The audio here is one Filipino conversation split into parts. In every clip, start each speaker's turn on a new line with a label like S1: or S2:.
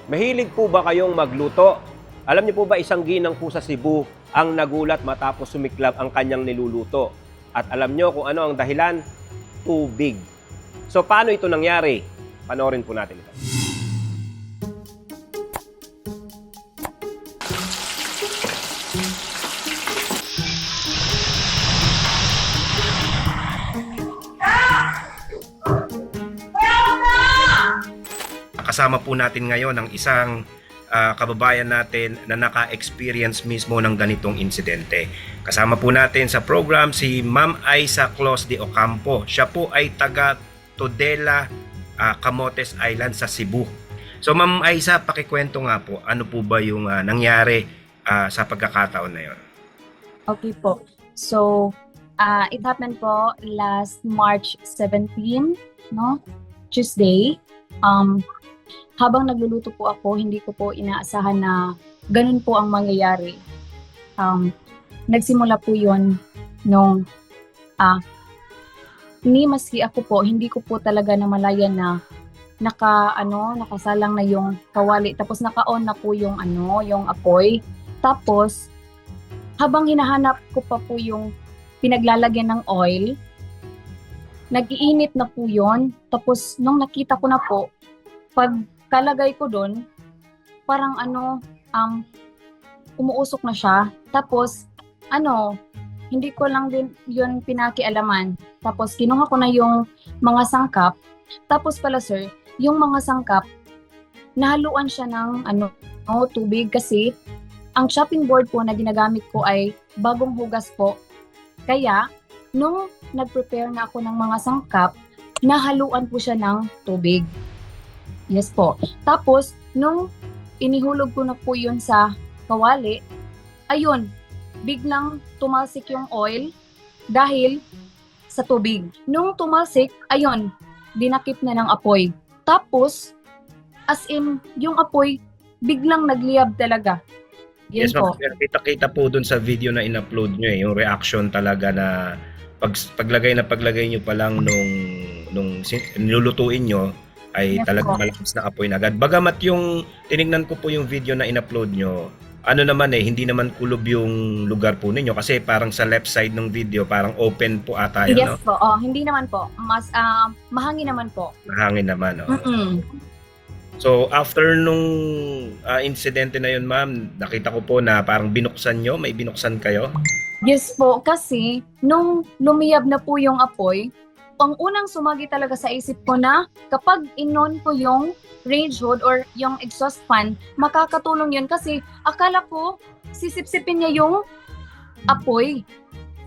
S1: Mahilig po ba kayong magluto? Alam niyo po ba isang ginang po sa Cebu ang nagulat matapos sumiklab ang kanyang niluluto? At alam niyo kung ano ang dahilan? Tubig. So paano ito nangyari? Panoorin po natin ito.
S2: Kasama po natin ngayon ang isang kababayan natin na naka-experience mismo ng ganitong insidente. Kasama po natin sa program si Ma'am Aiza Clos de Ocampo. Siya po ay taga Tudela, Camotes Island sa Cebu. So Ma'am Aiza, pakikwento nga po, ano po ba yung nangyari sa pagkakataon na yon?
S3: Okay po. So, it happened po last March 17, no? Tuesday. Habang nagluluto po ako, hindi ko po inaasahan na ganun po ang mangyayari. Nagsimula po yon nung maski ako po, hindi ko po talaga namalayan na nakasalang na yung kawali, tapos naka-on na po yung yung apoy. Tapos habang hinahanap ko pa po yung pinaglalagyan ng oil, nag-iinit na po yon. Tapos nung nakita ko na po, pagkalagay ko doon, parang umuusok na siya. Tapos hindi ko lang din yun pinakialaman. Tapos kinuha ko na yung mga sangkap. Tapos pala sir, yung mga sangkap, nahaluan siya ng tubig kasi ang chopping board po na ginagamit ko ay bagong hugas po. Kaya, nung nag-prepare na ako ng mga sangkap, nahaluan po siya ng tubig. Yes po. Tapos, nung inihulog ko na po yun sa kawali, ayun, biglang tumalsik yung oil dahil sa tubig. Nung tumalsik, ayun, dinakip na ng apoy. Tapos, as in, yung apoy, biglang nagliyab talaga. Yan
S2: Yes,
S3: po.
S2: kita-kita po dun sa video na in-upload nyo yung reaction talaga na paglagay nyo pa lang nung nilulutuin nyo ay
S3: Yes
S2: talagang
S3: po.
S2: malakas na apoy na agad. Bagamat yung tinignan ko po yung video na in-upload nyo, hindi naman kulob yung lugar po ninyo kasi parang sa left side ng video parang open po ata yun, no?
S3: Yes po. Hindi naman po. Mas mahangin naman po.
S2: Mahangin naman, no?
S3: Mm-mm.
S2: So after nung insidente na yun, ma'am, nakita ko po na parang may binuksan kayo.
S3: Yes po, kasi nung lumiyab na po yung apoy, ang unang sumagi talaga sa isip ko na kapag inon ko yung range hood or yung exhaust fan, makakatulong yun kasi akala ko sisipsipin niya yung apoy.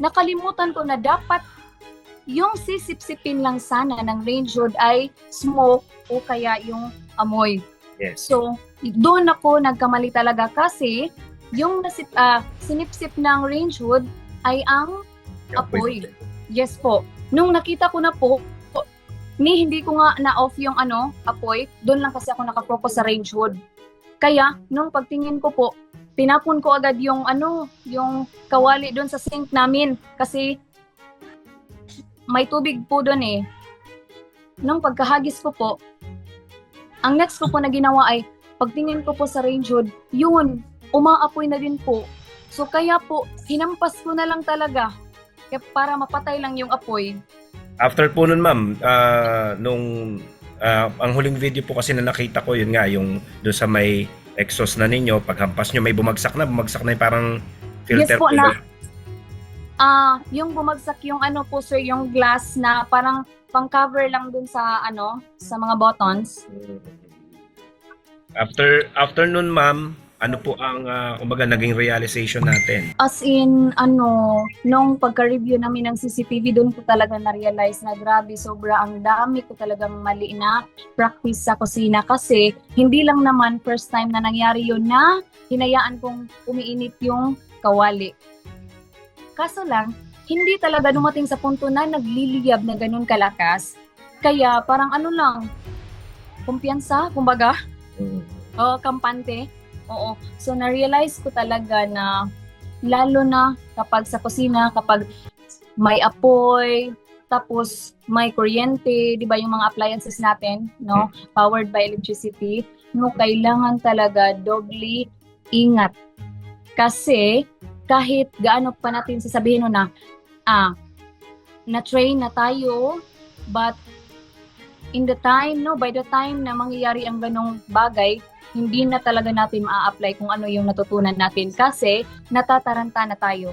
S3: Nakalimutan ko na dapat yung sisipsipin lang sana ng range hood ay smoke o kaya yung amoy.
S2: Yes.
S3: So, doon ako nagkamali talaga kasi yung sinipsip ng range hood ay ang apoy. Yes po. Nung nakita ko na po, hindi ko nga na-off yung apoy, doon lang kasi ako nakafocus sa range hood. Kaya, nung pagtingin ko po, tinapon ko agad yung yung kawali doon sa sink namin kasi may tubig po doon eh. Nung pagkahagis ko po, ang next ko po na ginawa ay pagtingin ko po sa range hood, yun, umaapoy na din po. So kaya po, hinampas ko na lang talaga para mapatay lang yung apoy.
S2: After po nun, ma'am, ang huling video po kasi na nakita ko, yun nga, yung doon sa may exhaust na ninyo, paghampas nyo, may bumagsak na yung parang filter
S3: Yes po,
S2: po.
S3: yung bumagsak yung po sir, yung glass na parang pang-cover lang dun sa sa mga buttons.
S2: After nun, ma'am, ano po ang kumbaga naging realization natin?
S3: As in, nung pagka-review namin ng CCTV, doon ko talaga na-realize na grabe, sobra ang dami ko talagang mali na practice sa kusina kasi hindi lang naman first time na nangyari yun na hinayaan kong umiinit yung kawali. Kaso lang, hindi talaga dumating sa punto na nagliliyab na ganun kalakas. Kaya parang lang, kumpiyansa, kumbaga, kampante. Oo. So, na-realize ko talaga na lalo na kapag sa kusina, kapag may apoy, tapos may kuryente, di ba yung mga appliances natin, no? Powered by electricity. no, kailangan talaga doble ingat. Kasi kahit gaano pa natin sasabihin no na na-train na tayo, but by the time na mangyayari ang ganong bagay, hindi na talaga natin ma-apply kung ano yung natutunan natin kasi natataranta na tayo.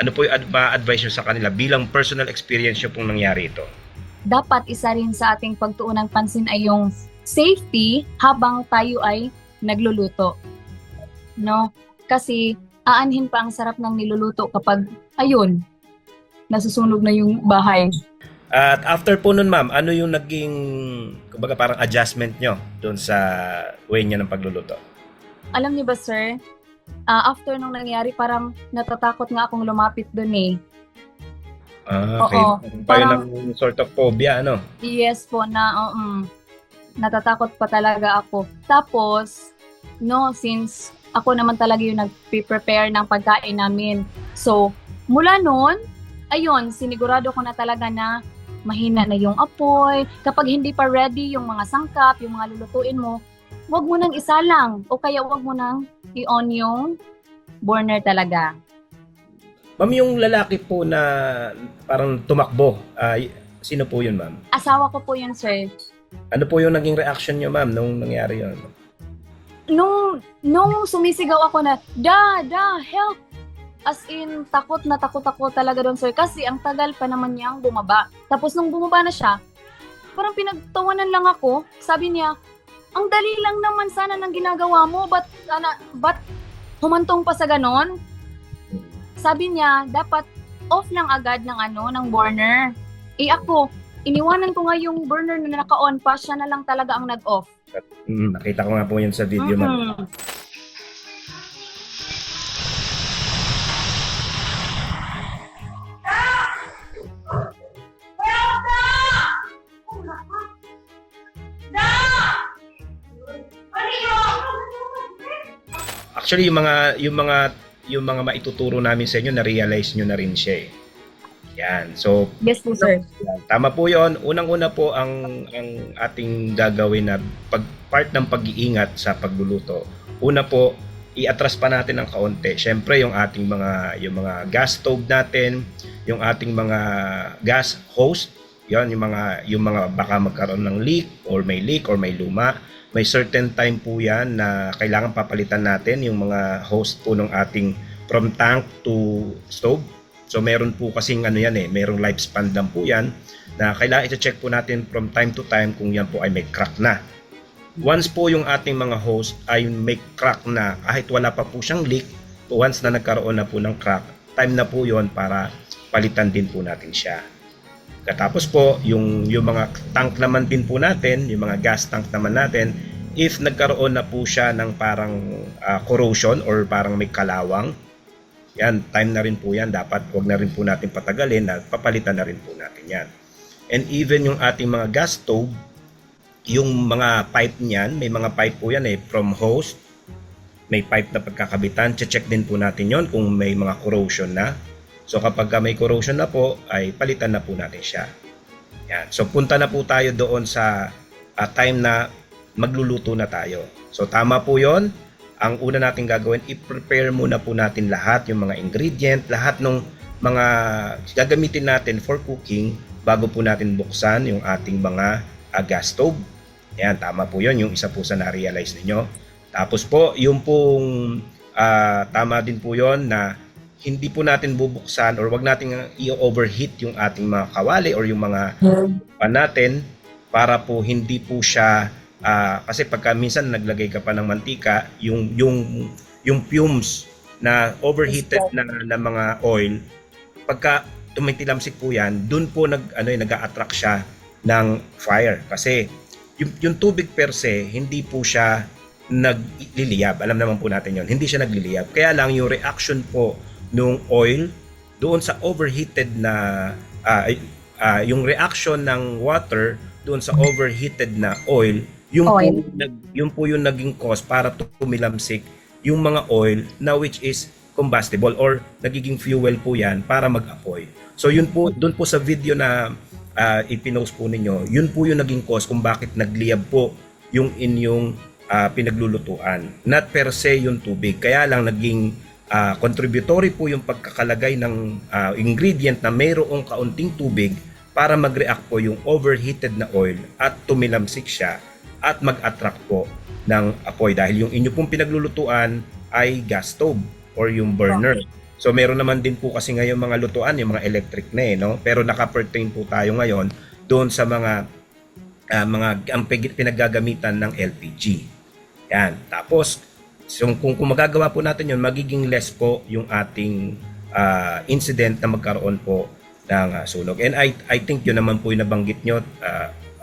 S2: Ano po yung ma-advise nyo sa kanila bilang personal experience nyo pong nangyari ito?
S3: Dapat isa rin sa ating pagtuunan pansin ay yung safety habang tayo ay nagluluto. No? Kasi aanhin pa ang sarap ng niluluto kapag, ayun, nasusunog na yung bahay.
S2: At after po nun, ma'am, ano yung naging, kumbaga parang adjustment nyo doon sa way niya ng pagluluto?
S3: Alam niyo ba, sir, after nung nangyari, parang natatakot nga akong lumapit dun eh.
S2: Okay.
S3: Oo.
S2: Parang ng sort of phobia, ano?
S3: Yes po, natatakot pa talaga ako. Tapos, no, since ako naman talaga yung nag-prepare ng pagkain namin. So, mula noon, ayun, sinigurado ko na talaga na mahina na yung apoy. Kapag hindi pa ready yung mga sangkap, yung mga lulutuin mo, wag mo nang isalang o kaya wag mo nang i-on yung burner talaga.
S2: Ma'am, yung lalaki po na parang tumakbo, sino po yun, ma'am?
S3: Asawa ko po yun, sir.
S2: Ano po yung naging reaction nyo, ma'am, nung nangyari yun?
S3: Nung sumisigaw ako na, help! As in, takot na takot ako talaga doon, sir. Kasi ang tagal pa naman niyang bumaba. Tapos nung bumaba na siya, parang pinagtawanan lang ako. Sabi niya, ang dali lang naman sana ng ginagawa mo. Ba't humantong pa sa ganon? Sabi niya, dapat off lang agad ng burner. Ako, iniwanan ko nga yung burner na naka-on pa. Siya na lang talaga ang nag-off.
S2: Nakita ko nga po yun sa video, ma'am. Actually, yung mga maituturo namin sa inyo, na-realize nyo na rin siya eh. Yan. So,
S3: Yes po, sir.
S2: tama po yon. Unang-una po ang ating gagawin na part ng pag-iingat sa pagluluto. Una po, i-atras pa natin ng kaunti. Siyempre, yung mga gas stove natin, yung ating mga gas hose, yung mga baka magkaroon ng leak or may luma. May certain time po yan na kailangan papalitan natin yung mga hose po ng ating from tank to stove. So meron po kasing merong lifespan lang po yan na kailangan i-check po natin from time to time kung yan po ay may crack na. Once po yung ating mga hose ay may crack na, kahit wala pa po siyang leak, once na nagkaroon na po ng crack, time na po yon para palitan din po natin siya. Katapos po, yung mga tank naman din po natin, yung mga gas tank naman natin, if nagkaroon na po siya ng parang corrosion or parang may kalawang, yan, time na rin po yan. Dapat wag na rin po natin patagalin at papalitan na rin po natin yan. And even yung ating mga gas stove, yung mga pipe niyan, may mga pipe po yan from hose, may pipe na pagkakabitan, check din po natin yon kung may mga corrosion na. So kapag may corrosion na po, ay palitan na po natin siya. Yan. So punta na po tayo doon sa time na magluluto na tayo. So tama po yon. Ang una natin gagawin, i-prepare muna po natin lahat, yung mga ingredient, lahat ng mga gagamitin natin for cooking bago po natin buksan yung ating mga gas stove. Yan, tama po yon, yung isa po sa na-realize ninyo. Tapos po, yung pong tama din po yon na hindi po natin bubuksan or wag nating i-overheat yung ating mga kawali or yung mga pan natin para po hindi po siya kasi pagka minsan naglagay ka pa ng mantika, yung fumes na overheated na mga oil, pagka tumitilamsik po yan, dun po nag-a-attract siya ng fire. Kasi yung tubig per se, hindi po siya nagliliyab. Alam naman po natin yon, hindi siya nagliliyab. Kaya lang yung reaction po nung oil doon sa overheated na yung reaction ng water doon sa overheated na oil, yung po yung naging cause para tumilamsik yung mga oil na which is combustible or nagiging fuel po yan para mag-apoy. So yun po, doon po sa video na ipinost po ninyo, yun po yung naging cause kung bakit nagliyab po yung inyong pinaglulutuan. Not per se yung tubig. Kaya lang naging contributory po yung pagkakalagay ng ingredient na mayroong kaunting tubig para mag-react po yung overheated na oil at tumilamsik siya at mag-attract po ng apoy dahil yung inyo pong pinaglulutuan ay gas stove or yung burner. So meron naman din po kasi ngayon mga lutuan, yung mga electric na no? Pero naka-pertain po tayo ngayon doon sa mga ang pinaggagamitan ng LPG. Yan. Tapos, kung magagawa po natin yun, magiging less po yung ating incident na magkaroon po ng sunog. And I think yun naman po yung nabanggit nyo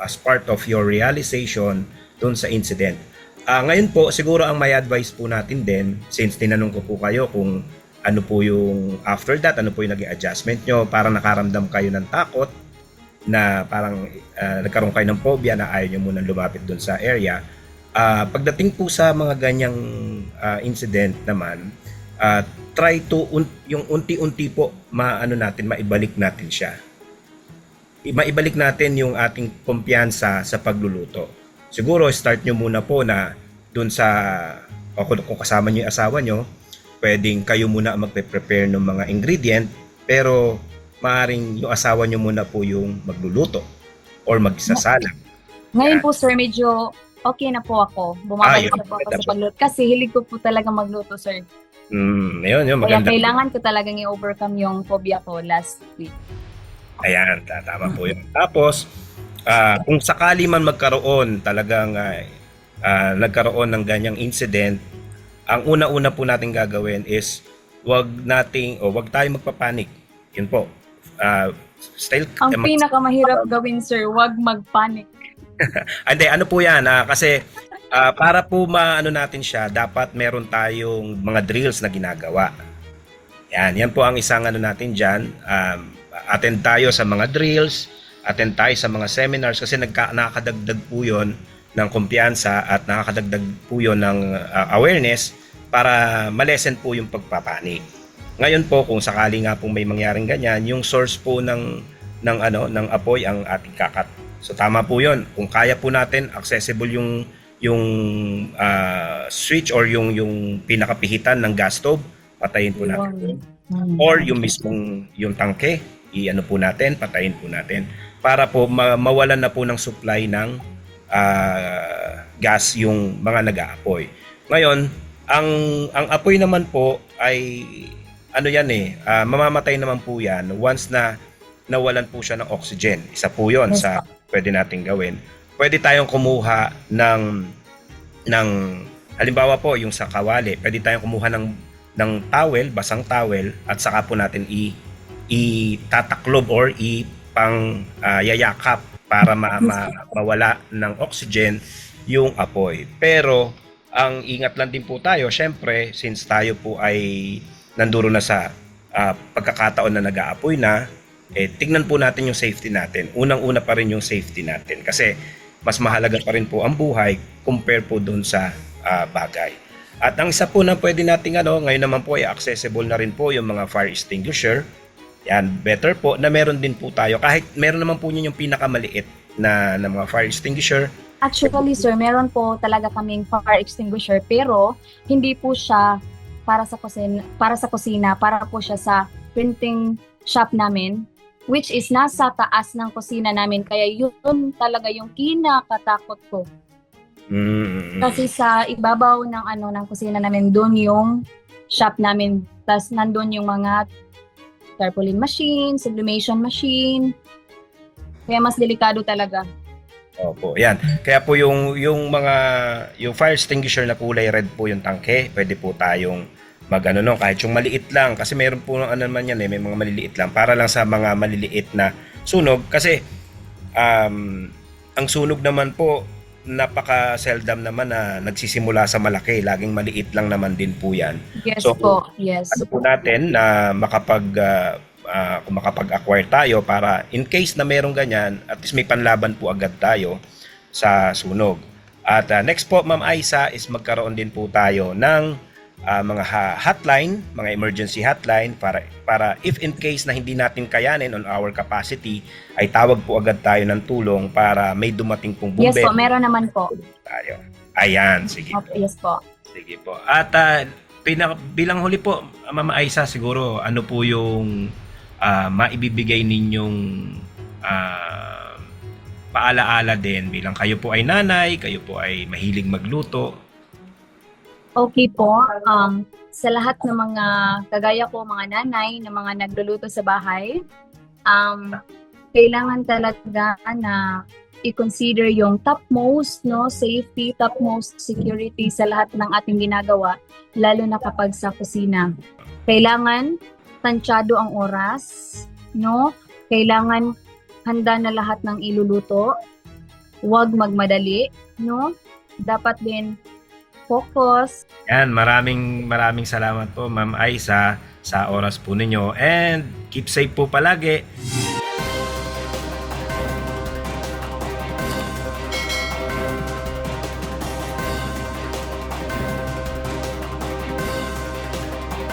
S2: as part of your realization doon sa incident. Ngayon po, siguro ang may advice po natin din, since tinanong ko po kayo kung ano po yung after that, ano po yung naging adjustment nyo, parang nakaramdam kayo ng takot, na parang nagkaroon kayo ng phobia na ayaw nyo munang lumapit doon sa area. Pagdating po sa mga ganyang incident naman, try to yung unti-unti po maibalik natin siya. Maibalik natin yung ating kumpiyansa sa pagluluto. Siguro start nyo muna po na doon sa kung kasama nyo yung asawa nyo, pwedeng kayo muna ang magpe-prepare ng mga ingredient, pero maaring yung asawa nyo muna po yung magluluto or magsasalang.
S3: Ngayon po sir, medyo okay na po ako. Bumabalik na po ako sa pagluto. Kasi hilig ko po talaga magluto, sir.
S2: Yun,
S3: Kaya
S2: maganda.
S3: kailangan ko talagang i-overcome yung phobia ko last week.
S2: Ayan, tama po yun. Tapos, kung sakali man magkaroon talagang nagkaroon ng ganyang incident, ang una-una po natin gagawin is wag tayo magpapanik. Yun po.
S3: Ang pinakamahirap gawin, sir, wag mag-panic.
S2: Hindi, ano po yan, kasi para po maano natin siya, dapat meron tayong mga drills na ginagawa. Yan po ang isang ano natin dyan. Attend tayo sa mga drills, attend tayo sa mga seminars kasi nakakadagdag po yun ng kumpiyansa at nakakadagdag po yun ng awareness para malesen po yung pagpapanik. Ngayon po, kung sakali nga pong may mangyaring ganyan, yung source po ng apoy ang ating kakat. So tama po 'yon. Kung kaya po natin accessible yung switch or yung pinakapihitan ng gas stove, patayin po natin. Or yung mismong yung tangke, patayin po natin para po mawalan na po ng supply ng gas yung mga nag-aapoy. Ngayon, ang apoy naman po ay mamamatay naman po yan once na nawalan po siya ng oxygen. Isa po yun sa pwede nating gawin. Pwede tayong kumuha ng halimbawa po yung sa kawali, pwede tayong kumuha ng towel, basang towel, at saka po natin itataklob or yayakap para mawala ng oxygen yung apoy. Pero ang ingat lang din po tayo, syempre, since tayo po ay nanduro na sa pagkakataon na nag-aapoy na, tignan po natin yung safety natin. Unang-una pa rin yung safety natin kasi mas mahalaga pa rin po ang buhay compare po doon sa bagay. At ang isa po na pwede nating ngayon naman po ay accessible na rin po yung mga fire extinguisher. Yan, better po na meron din po tayo. Kahit meron naman po yun yung pinakamaliit na mga fire extinguisher.
S3: Actually, sir, meron po talaga kaming fire extinguisher pero hindi po siya para sa kusina, para po siya sa printing shop namin, which is nasa taas ng kusina namin. Kaya yun talaga yung kinakatakot ko. Kasi sa ibabaw ng kusina namin, doon yung shop namin. Tapos nandun yung mga tarpaulin machine, sublimation machine. Kaya mas delikado talaga.
S2: Opo, yan. Kaya po yung fire extinguisher na kulay red po yung tangke, pwede po tayong kahit yung maliit lang kasi meron po naman yan may mga maliliit lang para lang sa mga maliliit na sunog kasi ang sunog naman po napaka-seldom naman na nagsisimula sa malaki, laging maliit lang naman din po yan.
S3: Yes
S2: so,
S3: po, yes.
S2: Ano po natin na makapag-acquire tayo para in case na merong ganyan, at least may panlaban po agad tayo sa sunog. At next po, Ma'am Aisa, is magkaroon din po tayo ng mga hotline, mga emergency hotline para if in case na hindi natin kayanin on our capacity, ay tawag po agad tayo ng tulong para may dumating pong bumbero.
S3: Yes po, meron naman po.
S2: Tayo. Ayan, sige.
S3: Okay, yes po.
S2: Sige po. At bilang huli po, Ma'am Aisa, siguro ano po yung maibibigay ninyong paalaala din bilang kayo po ay nanay, kayo po ay mahilig magluto.
S3: Okay po. Sa lahat ng mga kagaya ko, mga nanay na mga nagluluto sa bahay, kailangan talaga na i-consider yung topmost, no, safety, topmost security sa lahat ng ating ginagawa, lalo na kapag sa kusina. Kailangan tansyado ang oras, no? Kailangan handa na lahat ng iluluto. Huwag magmadali, no? Dapat din focus.
S2: Yan, maraming salamat po Ma'am Aisa sa oras po ninyo and keep safe po palagi.